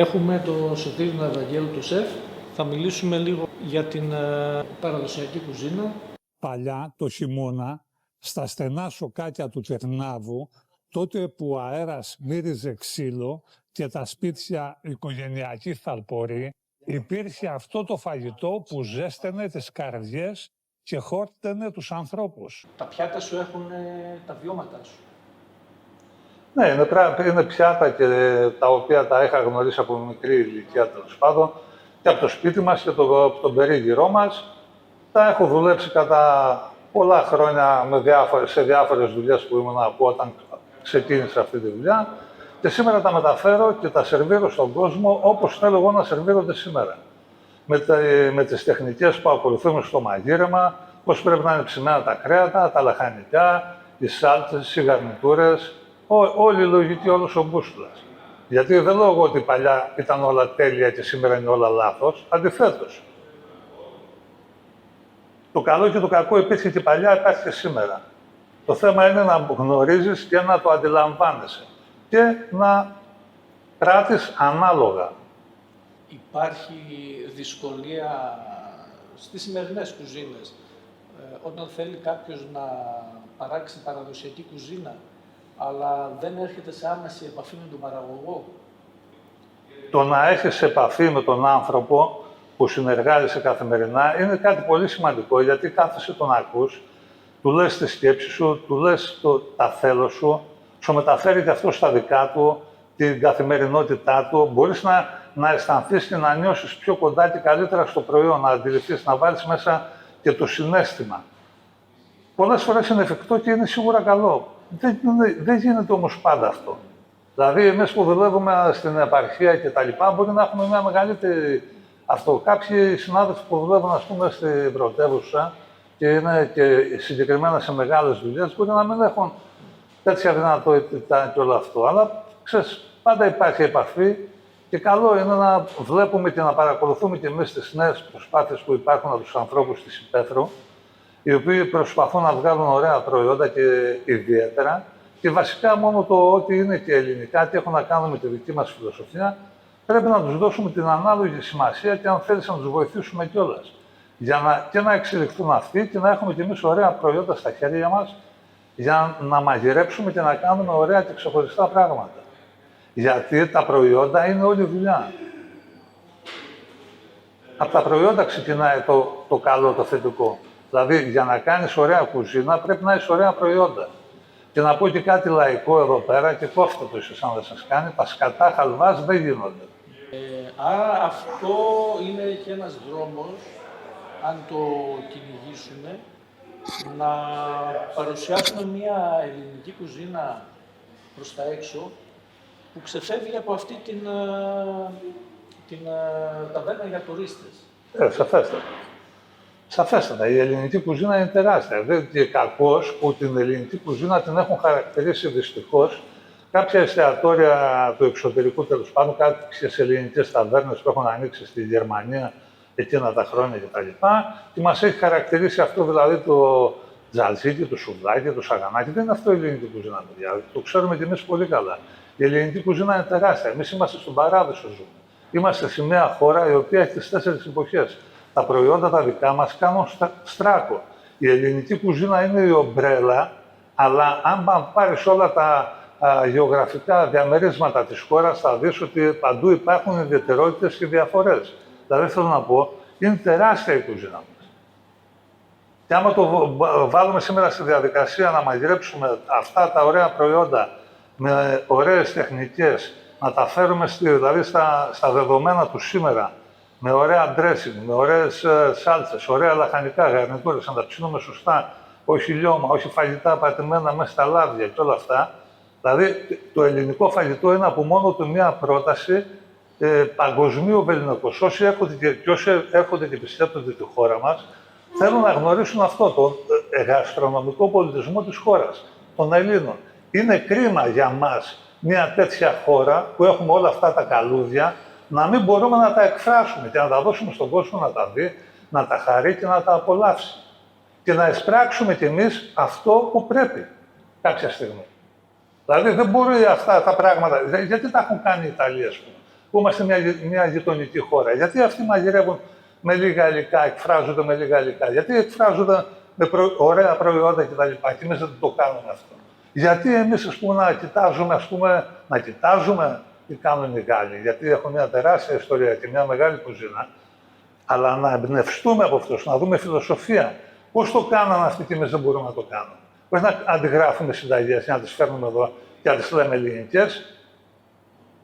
Έχουμε το Σωτήρη Ευαγγέλου, το σεφ. Θα μιλήσουμε λίγο για την παραδοσιακή κουζίνα. Παλιά, το χειμώνα, στα στενά σοκάκια του Τερνάβου, τότε που ο αέρας μύριζε ξύλο και τα σπίτια οικογενειακή θαλπορή, υπήρχε αυτό το φαγητό που ζέστενε τις καρδιές και χόρτενε τους ανθρώπους. Τα πιάτα σου έχουν τα βιώματά σου. Ναι, είναι πιάτα και τα οποία τα είχα γνωρίσει από μικρή ηλικία, τέλος πάντων, και από το σπίτι μας και από τον περίγυρό μας. Τα έχω δουλέψει κατά πολλά χρόνια σε διάφορες δουλειές που ήμουν από όταν ξεκίνησα αυτή τη δουλειά και σήμερα τα μεταφέρω και τα σερβίρω στον κόσμο όπως θέλω εγώ να σερβίρονται σήμερα. Με τις τεχνικές που ακολουθούμε στο μαγείρεμα, πώς πρέπει να είναι ψημένα τα κρέατα, τα λαχανικά, οι σάλτσες, οι γαρνιτούρες, όλη η λογική, όλος ο μπούστουλας. Γιατί δεν λέω εγώ ότι παλιά ήταν όλα τέλεια και σήμερα είναι όλα λάθος, αντιθέτως. Το καλό και το κακό υπήρχε και παλιά, υπάρχει και σήμερα. Το θέμα είναι να γνωρίζεις και να το αντιλαμβάνεσαι και να πράττεις ανάλογα. Υπάρχει δυσκολία στις σημερινές κουζίνες όταν θέλει κάποιος να παράξει παραδοσιακή κουζίνα, αλλά δεν έρχεται σε άμεση επαφή με τον παραγωγό. Το να έχεις επαφή με τον άνθρωπο που συνεργάζεσαι καθημερινά είναι κάτι πολύ σημαντικό, γιατί κάθεσαι τον ακούς, του λες τη σκέψη σου, του λες τα θέλω σου, σου μεταφέρει και αυτό στα δικά του, την καθημερινότητά του. Μπορείς να αισθανθείς και να νιώσεις πιο κοντά και καλύτερα στο προϊόν, να αντιληφθείς, να βάλεις μέσα και το συναίσθημα. Πολλές φορές είναι εφικτό και είναι σίγουρα καλό. Δεν γίνεται όμως πάντα αυτό. Δηλαδή, εμείς που δουλεύουμε στην επαρχία και τα λοιπά, μπορεί να έχουμε μια μεγαλύτερη αυτό. Κάποιοι συνάδελφοι που δουλεύουν, ας πούμε, στην πρωτεύουσα και είναι και συγκεκριμένα σε μεγάλες δουλειές, μπορεί να μην έχουν τέτοια δυνατότητα και όλο αυτό. Αλλά, ξέρεις, πάντα υπάρχει επαφή και καλό είναι να βλέπουμε και να παρακολουθούμε και εμείς τις νέες προσπάθειες που υπάρχουν από τους ανθρώπους της υπαίθρου, οι οποίοι προσπαθούν να βγάλουν ωραία προϊόντα και ιδιαίτερα. Και βασικά μόνο το ότι είναι και ελληνικά, τι έχουν να κάνουν με τη δική μας φιλοσοφία, πρέπει να τους δώσουμε την ανάλογη σημασία και αν θέλεις να τους βοηθήσουμε κιόλας. Και να εξελιχθούν αυτοί και να έχουμε κι εμείς ωραία προϊόντα στα χέρια μας, για να μαγειρέψουμε και να κάνουμε ωραία και ξεχωριστά πράγματα. Γιατί τα προϊόντα είναι όλη δουλειά. Από τα προϊόντα ξεκινάει το καλό, το θετικό. Δηλαδή, για να κάνεις ωραία κουζίνα, πρέπει να έχεις ωραία προϊόντα. Και να πω και κάτι λαϊκό εδώ πέρα, και κόφτε το ίσως αν δεν σας κάνει, τα σκατά χαλβάς δεν γίνονται. Άρα αυτό είναι και ένας δρόμος, αν το κυνηγήσουμε, να παρουσιάσουμε μια ελληνική κουζίνα προς τα έξω, που ξεφεύγει από αυτή την ταβέρνα για τουρίστες. Σαφέστατα. Σαφέστατα. Η ελληνική κουζίνα είναι τεράστια. Δεν είναι κακός που την ελληνική κουζίνα την έχουν χαρακτηρίσει δυστυχώς κάποια εστιατόρια του εξωτερικού, τέλος πάντων, κάποιες ελληνικές ταβέρνες που έχουν ανοίξει στη Γερμανία εκείνα τα χρόνια κτλ. Και μας έχει χαρακτηρίσει αυτό, δηλαδή το τζαλζίκι, το σουβλάκι, το σαγανάκι. Δεν είναι αυτό η ελληνική κουζίνα, παιδιά. Το ξέρουμε κι εμείς πολύ καλά. Η ελληνική κουζίνα είναι τεράστια. Εμείς είμαστε στον παράδεισο, ζούμε. Είμαστε σε μια χώρα η οποία έχει τις 4 εποχές. Τα προϊόντα τα δικά μας κάνουν στράκο. Η ελληνική κουζίνα είναι η ομπρέλα, αλλά αν πάρεις όλα τα γεωγραφικά διαμερίσματα της χώρας, θα δεις ότι παντού υπάρχουν ιδιαιτερότητες και διαφορές. Δηλαδή, θέλω να πω, είναι τεράστια η κουζίνα μας. Και άμα το βάλουμε σήμερα στη διαδικασία να μαγειρέψουμε αυτά τα ωραία προϊόντα με ωραίες τεχνικές, να τα φέρουμε δηλαδή στα δεδομένα του σήμερα, με ωραία dressing, με ωραίες σάλτσες, ωραία λαχανικά, γαρνιτούρες, να τα ψήνουμε σωστά, όχι λιώμα, όχι φαγητά πατημένα μέσα στα λάδια και όλα αυτά. Δηλαδή, το ελληνικό φαγητό είναι από μόνο του μια πρόταση παγκοσμίου βεληνικούς. Όσοι έρχονται και επισκέπτονται τη χώρα μας, θέλουν να γνωρίσουν αυτό, τον γαστρονομικό πολιτισμό της χώρας, των Ελλήνων. Είναι κρίμα για μας μια τέτοια χώρα που έχουμε όλα αυτά τα καλούδια, να μην μπορούμε να τα εκφράσουμε και να τα δώσουμε στον κόσμο να τα δει, να τα χαρεί και να τα απολαύσει. Και να εισπράξουμε κι εμείς αυτό που πρέπει κάποια στιγμή. Δηλαδή δεν μπορεί αυτά τα πράγματα, γιατί τα έχουν κάνει οι Ιταλοί, ας πούμε. που είμαστε μια γειτονική χώρα. Γιατί αυτοί μαγειρεύουν με λίγα υλικά, εκφράζονται με λίγα υλικά, γιατί εκφράζονται με ωραία προϊόντα κτλ. Και εμείς δεν το κάνουμε αυτό. Γιατί εμείς, ας πούμε, να κοιτάζουμε τι κάνουν οι Γάλλοι, γιατί έχουν μια τεράστια ιστορία και μια μεγάλη κουζίνα, αλλά να εμπνευστούμε από αυτούς, να δούμε φιλοσοφία. Πώς το κάνανε αυτοί και εμείς δεν μπορούμε να το κάνουμε. Πώς να αντιγράφουμε συνταγές και να τις φέρνουμε εδώ και να τις λέμε ελληνικές.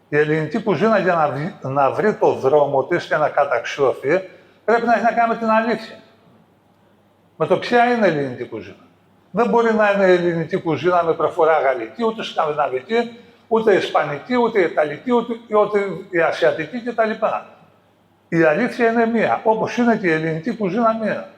Η ελληνική κουζίνα για να βρει το δρόμο της και να καταξιωθεί, πρέπει να έχει να κάνει με την αλήθεια. Με το ποια είναι η ελληνική κουζίνα. Δεν μπορεί να είναι η ελληνική κουζίνα με προφορά γαλλική, ούτε σκανδιναβική, ούτε ισπανική, ούτε ιταλική, ούτε η ασιατική κτλ. Η αλήθεια είναι μία, όπως είναι και η ελληνική κουζίνα μία.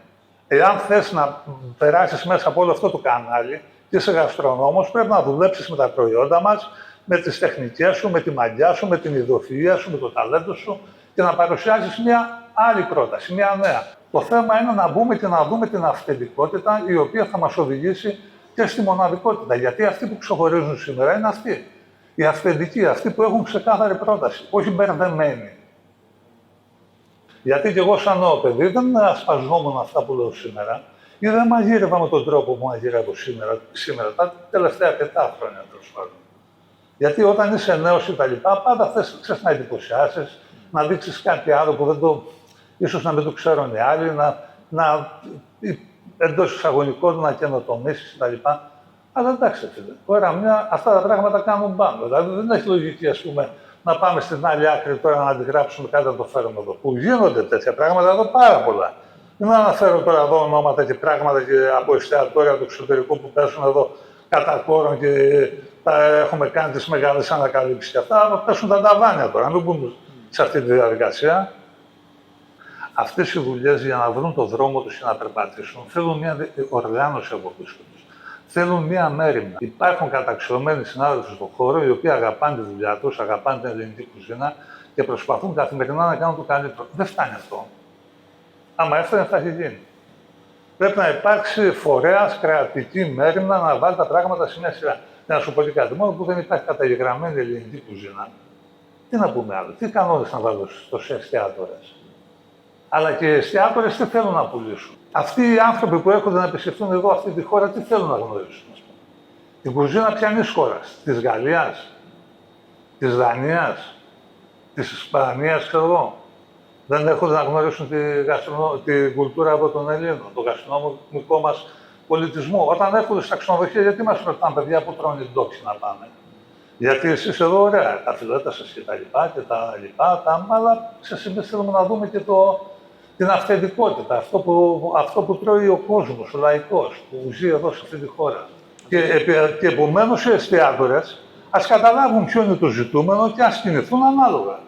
Εάν θες να περάσεις μέσα από όλο αυτό το κανάλι και είσαι γαστρονόμος, πρέπει να δουλέψεις με τα προϊόντα μας, με τις τεχνικές σου, με τη μαγιά σου, με την ειδοφυΐα σου, με το ταλέντο σου και να παρουσιάσεις μια άλλη πρόταση, μια νέα. Το θέμα είναι να μπούμε και να δούμε την αυθεντικότητα η οποία θα μας οδηγήσει και στη μοναδικότητα. Γιατί αυτοί που ξεχωρίζουν σήμερα είναι αυτοί. Οι αυθεντικοί, αυτοί που έχουν ξεκάθαρη πρόταση, όχι μπερδεμένοι. Γιατί και εγώ, σαν νέο παιδί, δεν ασπαζόμουν αυτά που λέω σήμερα ή δεν μαγείρευα με τον τρόπο που μαγειρεύω σήμερα τα τελευταία 7 χρόνια, τέλος πάντων. Γιατί όταν είσαι νέος και τα λοιπά, πάντα θες να εντυπωσιάσεις, να δείξεις κάτι άλλο που ίσως να μην το ξέρουν οι άλλοι, εντός εισαγωγικών να καινοτομήσεις κτλ. Αλλά εντάξει, φίλε, τώρα αυτά τα πράγματα κάνουν πάνω. Δηλαδή δεν έχει λογική, ας πούμε, να πάμε στην άλλη άκρη τώρα να αντιγράψουμε κάτι να το φέρουμε εδώ. Που γίνονται τέτοια πράγματα εδώ πάρα πολλά. Δεν αναφέρω τώρα εδώ ονόματα και πράγματα και από εστιατόρια του εξωτερικού που πέσουν εδώ κατά κόρον και τα έχουμε κάνει τις μεγάλες ανακαλύψεις και αυτά. Πέσουν τα ταβάνια τώρα, μην μπούμε σε αυτή τη διαδικασία. Αυτές οι δουλειές για να βρουν το δρόμο τους και να περπατήσουν θέλουν μια οργάνωση από πίσω τους. Θέλουν μια μέριμνα. Υπάρχουν καταξιωμένοι συνάδελφοι στον χώρο οι οποίοι αγαπάνε τη δουλειά τους, αγαπάνε την ελληνική κουζίνα και προσπαθούν καθημερινά να κάνουν το καλύτερο. Δεν φτάνει αυτό. Άμα έφτανε, θα έχει γίνει. Πρέπει να υπάρξει φορέας, κρατική μέριμνα να βάλει τα πράγματα σε μια σειρά. Για να σου πω και κάτι, μόνο που δεν υπάρχει καταγεγραμμένη ελληνική κουζίνα, τι να πούμε άλλο, τι κανόνες να βάλω στους εστιατόρες. Αλλά και οι εστιατόρες τι θέλουν να πουλήσουν. Αυτοί οι άνθρωποι που έρχονται να επισκεφτούν εδώ αυτή τη χώρα, τι θέλουν να γνωρίσουν. Την κουζίνα ποιανής χώρας, της Γαλλίας, της Δανίας, της Ισπανίας, ξέρω εγώ. Δεν έρχονται να γνωρίσουν την κουλτούρα εδώ των Ελλήνων, τον γαστρονομικό μας πολιτισμό. Όταν έρχονται στα ξενοδοχεία, γιατί μας ρωτάνε, παιδιά, πού τρώνε την τόξη να πάμε. Γιατί εσείς εδώ, ωραία, τα φιλέτα σας και τα λοιπά και τα λοιπά, αλλά εμείς θέλουμε να δούμε και την αυθεντικότητα, αυτό που τρώει ο κόσμος, ο λαϊκός, που ζει εδώ σε αυτή τη χώρα. Και επομένως οι εστιατόρες ας καταλάβουν ποιο είναι το ζητούμενο και ας κινηθούν ανάλογα.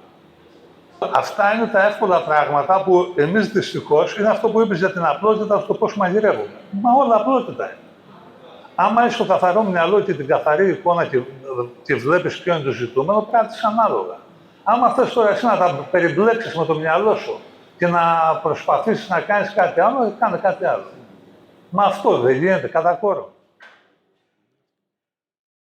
Αυτά είναι τα εύκολα πράγματα που εμείς δυστυχώς είναι αυτό που είπες για την απλότητα στο πώς μαγειρεύουμε. Μα όλα απλότητα είναι. Άμα είσαι στο καθαρό μυαλό και την καθαρή εικόνα και βλέπεις ποιο είναι το ζητούμενο, πράττεις ανάλογα. Άμα θες τώρα εσύ να τα περιμπλέξεις με το μυαλό σου και να προσπαθήσεις να κάνεις κάτι άλλο, κάνε κάτι άλλο. Μα αυτό δεν γίνεται κατά κόρο.